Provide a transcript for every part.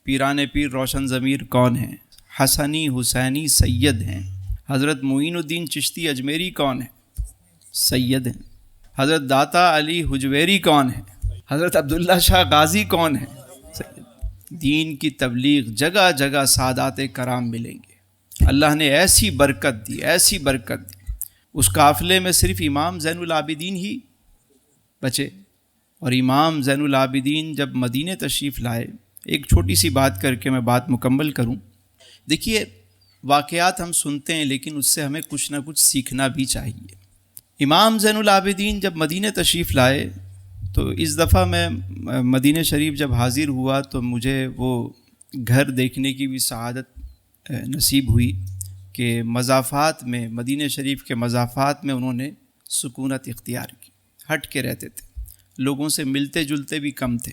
پیران پیر روشن ضمیر کون ہیں؟ حسنی حسینی سید ہیں۔ حضرت معین الدین چشتی اجمیری کون ہیں؟ سید ہیں۔ حضرت داتا علی حجویری کون ہیں؟ حضرت عبداللہ شاہ غازی کون ہیں؟ سید۔ دین کی تبلیغ جگہ جگہ سادات کرام ملیں گے۔ اللہ نے ایسی برکت دی، ایسی برکت دی، اس قافلے میں صرف امام زین العابدین ہی بچے۔ اور امام زین العابدین جب مدینے تشریف لائے، ایک چھوٹی سی بات کر کے میں بات مکمل کروں۔ دیکھیے، واقعات ہم سنتے ہیں لیکن اس سے ہمیں کچھ نہ کچھ سیکھنا بھی چاہیے۔ امام زین العابدین جب مدینے تشریف لائے تو اس دفعہ میں مدینہ شریف جب حاضر ہوا تو مجھے وہ گھر دیکھنے کی بھی سعادت نصیب ہوئی کہ مضافات میں، مدینہ شریف کے مضافات میں انہوں نے سکونت اختیار کی، ہٹ کے رہتے تھے، لوگوں سے ملتے جلتے بھی کم تھے،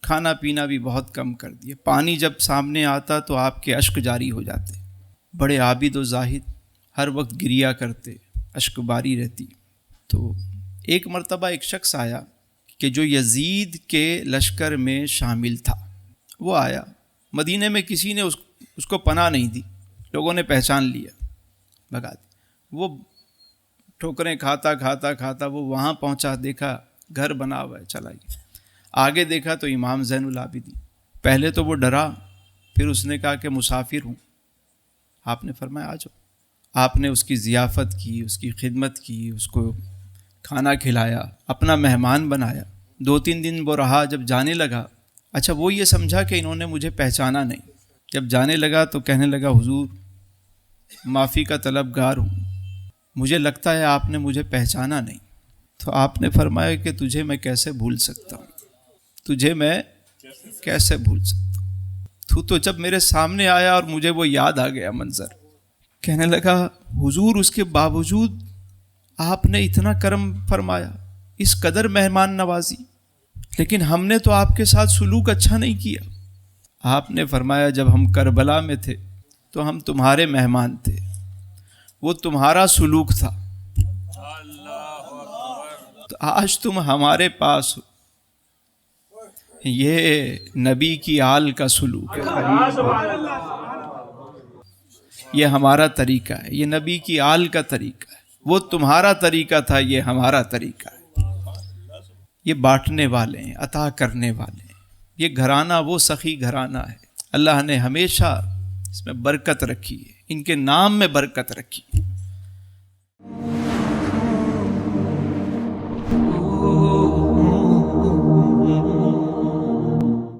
کھانا پینا بھی بہت کم کر دیا۔ پانی جب سامنے آتا تو آپ کے اشک جاری ہو جاتے، بڑے عابد و زاہد، ہر وقت گریا کرتے، اشک باری رہتی۔ تو ایک مرتبہ ایک شخص آیا کہ جو یزید کے لشکر میں شامل تھا، وہ آیا مدینے میں، کسی نے اس کو پناہ نہیں دی، لوگوں نے پہچان لیا، بھگا دیا۔ وہ ٹھوکریں کھاتا کھاتا کھاتا وہ وہاں پہنچا، دیکھا گھر بنا ہوا ہے، چلا گیا۔ آگے دیکھا تو امام زین العابدین۔ پہلے تو وہ ڈرا، پھر اس نے کہا کہ مسافر ہوں۔ آپ نے فرمایا آ جاؤ۔ آپ نے اس کی ضیافت کی، اس کی خدمت کی، اس کو کھانا کھلایا، اپنا مہمان بنایا۔ 2-3 دن وہ رہا، جب جانے لگا، اچھا وہ یہ سمجھا کہ انہوں نے مجھے پہچانا نہیں۔ جب جانے لگا تو کہنے لگا حضور معافی کا طلبگار ہوں، مجھے لگتا ہے آپ نے مجھے پہچانا نہیں۔ تو آپ نے فرمایا کہ تجھے میں کیسے بھول سکتا ہوں، تجھے میں کیسے بھول سکتا ہوں، تو جب میرے سامنے آیا اور مجھے وہ یاد آ گیا منظر۔ کہنے لگا حضور اس کے باوجود آپ نے اتنا کرم فرمایا، اس قدر مہمان نوازی، لیکن ہم نے تو آپ کے ساتھ سلوک اچھا نہیں کیا۔ آپ نے فرمایا جب ہم کربلا میں تھے تو ہم تمہارے مہمان تھے، وہ تمہارا سلوک تھا، تو آج تم ہمارے پاس ہو، یہ نبی کی آل کا سلوک ہے، یہ ہمارا طریقہ ہے، یہ نبی کی آل کا طریقہ ہے۔ وہ تمہارا طریقہ تھا، یہ ہمارا طریقہ ہے۔ یہ بانٹنے والے ہیں، عطا کرنے والے ہیں، یہ گھرانہ وہ سخی گھرانہ ہے۔ اللہ نے ہمیشہ اس میں برکت رکھی ہے، ان کے نام میں برکت رکھی ہے۔